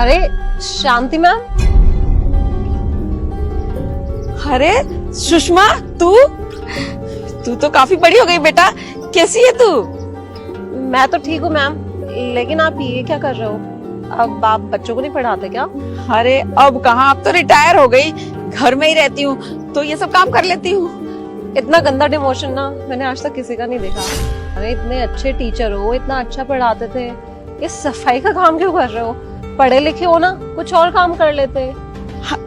अरे शांति मैम। अरे सुषमा, तू तो काफी बड़ी हो गई बेटा। कैसी है तू? मैं तो ठीक हूँ मैम, लेकिन आप ये क्या कर रहे हो? अब आप बच्चों को नहीं पढ़ाते क्या? अरे अब कहाँ, अब तो रिटायर हो गई, घर में ही रहती हूँ तो ये सब काम कर लेती हूँ। इतना गंदा डिमोशन ना मैंने आज तक किसी का नहीं देखा। अरे इतने अच्छे टीचर हो, इतना अच्छा पढ़ाते थे, ये सफाई का काम क्यों कर रहे हो? पढ़े लिखे हो ना, कुछ और काम कर लेते।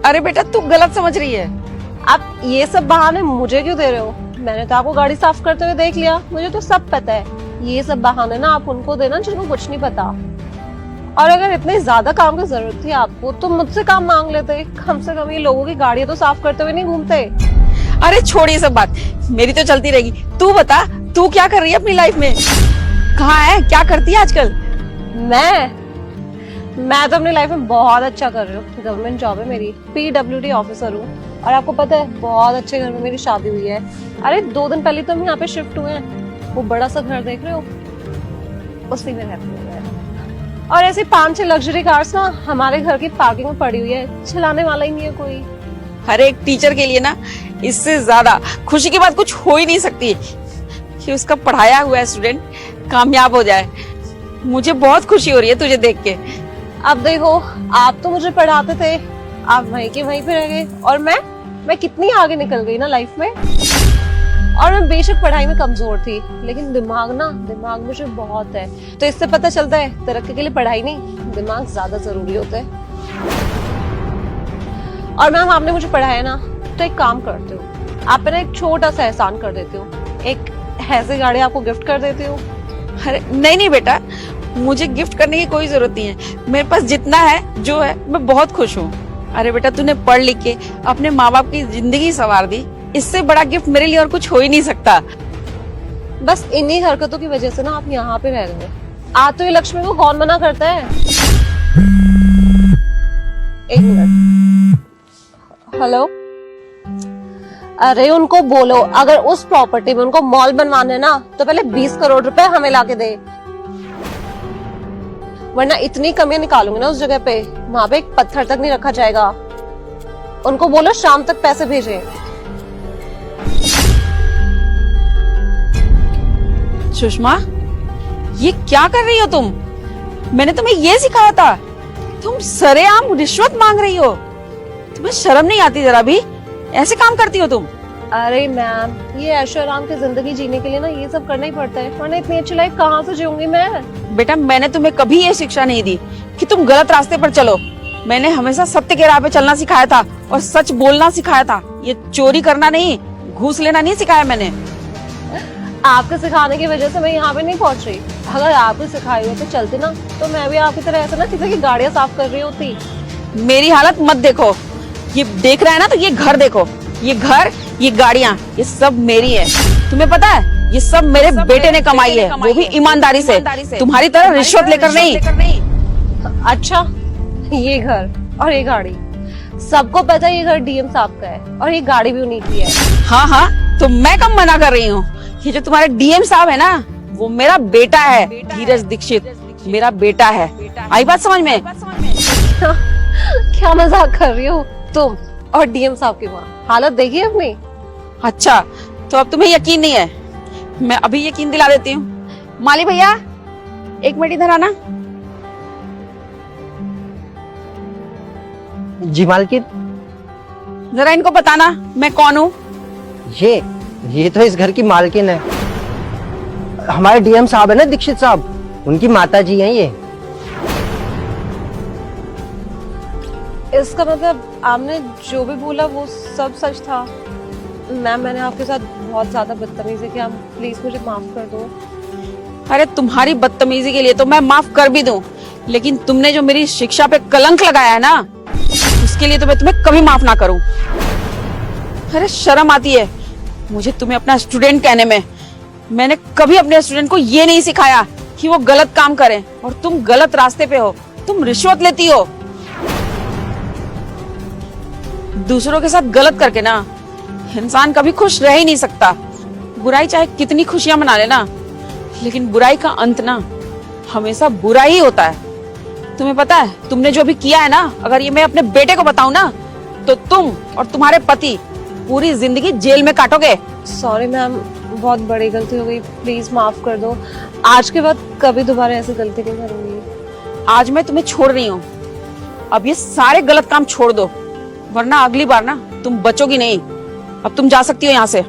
अरे बेटा तू गलत समझ रही है। आप ये सब बहाने मुझे क्यों दे रहे हो? मैंने तो आपको गाड़ी साफ करते हुए देख लिया, मुझे तो सब पता है। ये सब बहाने ना आप उनको देना जिनको कुछ नहीं पता। और अगर इतने ज्यादा काम की जरूरत थी आपको तो मुझसे काम मांग लेते। कम से कम ये लोगों की गाड़ियां तो साफ करते हुए नहीं घूमते। अरे छोड़ ये सब बात, मेरी तो चलती रहेगी। तू बता, तू क्या कर रही है अपनी लाइफ में? कहाँ है, क्या करती है आजकल? मैं तो अपनी लाइफ में बहुत अच्छा कर रही हूँ। गवर्नमेंट जॉब है मेरी, PWD ऑफिसर हूँ। और आपको पता है बहुत अच्छे घर में मेरी शादी हुई है। अरे 2 दिन पहले तो हम यहाँ पे शिफ्ट हुए हैं। वो बड़ा सा घर देख रहे हो, उसी में रहती हूँ मैं। और ऐसे 5-6 लग्जरी कार्स ना हमारे घर की पार्किंग में पड़ी हुई है, चलाने वाला ही नहीं है कोई। हर एक टीचर के लिए ना इससे ज्यादा खुशी की बात कुछ हो ही नहीं सकती कि उसका पढ़ाया हुआ स्टूडेंट कामयाब हो जाए। मुझे बहुत खुशी हो रही है तुझे देख के। अब देखो, आप तो मुझे पढ़ाते थे, आप वहीं के वहीं पे रह गए। और मैं कितनी आगे निकल गई ना लाइफ में। और मैं बेशक पढ़ाई में कमजोर थी, लेकिन दिमाग मुझे बहुत है। तो इससे पता चलता है तरक्की के लिए पढ़ाई नहीं, दिमाग ज्यादा जरूरी होता है। और मैम आपने मुझे पढ़ाया ना, तो एक काम करती हूँ, आप पे ना एक छोटा सा एहसान कर देती हूँ, एक ऐसी गाड़ी आपको गिफ्ट कर देती हूँ। अरे नहीं बेटा, मुझे गिफ्ट करने की कोई जरूरत नहीं है। मेरे पास जितना है जो है मैं बहुत खुश हूँ। अरे बेटा तूने पढ़ लिख के अपने माँ बाप की जिंदगी संवार दी, इससे बड़ा गिफ्ट मेरे लिए और कुछ हो ही नहीं सकता। बस इन्हीं हरकतों की वजह से ना आप यहाँ पे रह गए। आज तो ये लक्ष्मी को कौन मना करता है? एक मिनट। हेलो, अरे उनको बोलो अगर उस प्रॉपर्टी में उनको मॉल बनवाना है ना, तो पहले 20 करोड़ रुपए हमें लाके दे, वरना इतनी कमी निकालूंगी ना उस जगह पे, वहां पे एक पत्थर तक नहीं रखा जाएगा। उनको बोलो शाम तक पैसे भेजें। सुषमा, ये क्या कर रही हो तुम? मैंने तुम्हें ये सिखाया था, तुम सरेआम रिश्वत मांग रही हो। तुम्हें शर्म नहीं आती जरा भी? ऐसे काम करती हो तुम? अरे मैम, ये ऐशो आराम की जिंदगी जीने के लिए ना ये सब करना ही पड़ता है, वरना इतनी अच्छी लाइफ कहाँ से जीऊंगी मैं? बेटा मैंने तुम्हें कभी ये शिक्षा नहीं दी कि तुम गलत रास्ते पर चलो। मैंने हमेशा सत्य के राह पे चलना सिखाया था और सच बोलना सिखाया था। ये चोरी करना नहीं, घूस लेना नहीं सिखाया मैंने। आपके सिखाने की वजह से मैं यहाँ पे नहीं पहुँच रही। अगर आपको सिखाई हो तो चलती ना, तो मैं भी आपकी तरह ऐसा ना किसी की गाड़ियाँ साफ कर रही होती। मेरी हालत मत देखो, ये देख रहा है ना तो ये घर देखो, ये घर, ये गाड़ियाँ, ये सब मेरी है। तुम्हें पता है ये सब मेरे बेटे ने कमाई है, वो भी ईमानदारी से, तुम्हारी तरह रिश्वत लेकर नहीं। अच्छा, ये घर और ये गाड़ी, सबको पता है ये घर DM साहब का है और ये गाड़ी भी उन्हीं की है। हाँ, तो मैं कब मना कर रही हूँ? ये जो तुम्हारे DM साहब है ना, वो मेरा बेटा है, धीरज दीक्षित मेरा बेटा है। आई बात समझ में? क्या मजाक कर रही हो तुम और DM साहब की माँ? हालत देखिए अपनी। अच्छा, तो अब तुम्हें यकीन नहीं है? मैं अभी यकीन दिला देती हूँ। माली भैया 1 मिनट इधर आना। जी मालकिन। जरा इनको बताना मैं कौन हूँ। ये तो इस घर की मालकिन है, हमारे DM साहब है ना, दीक्षित साहब, उनकी माता जी हैं ये। इसका मतलब आपने जो भी बोला वो सब सच था? मैम मैंने आपके साथ बहुत ज्यादा बदतमीजी किया, प्लीज मुझे माफ कर दो। अरे तुम्हारी बदतमीजी के लिए तो मैं माफ कर भी दूं, लेकिन तुमने जो मेरी शिक्षा पे कलंक लगाया है ना, उसके लिए तो मैं तुम्हें कभी माफ ना करूं। अरे शर्म आती है मुझे तुम्हें अपना स्टूडेंट कहने में। मैंने कभी अपने स्टूडेंट को ये नहीं सिखाया कि वो गलत काम करें, और तुम गलत रास्ते पे हो, तुम रिश्वत लेती हो। दूसरों के साथ गलत करके ना इंसान कभी खुश रह ही नहीं सकता। बुराई चाहे कितनी खुशियां मना लेना, लेकिन बुराई का अंत ना हमेशा बुरा ही होता है। तुम्हें पता है तुमने जो भी किया है ना, अगर ये मैं अपने बेटे को बताऊं ना तो तुम और तुम्हारे पति पूरी जिंदगी जेल में काटोगे। सॉरी मैम, बहुत बड़ी गलती हो गई, प्लीज माफ कर दो। आज के बाद कभी दोबारा ऐसी गलती नहीं करूंगी। आज मैं तुम्हें छोड़ रही हूँ, अब ये सारे गलत काम छोड़ दो, वरना अगली बार ना तुम बचोगी नहीं। अब तुम जा सकती हो यहाँ से।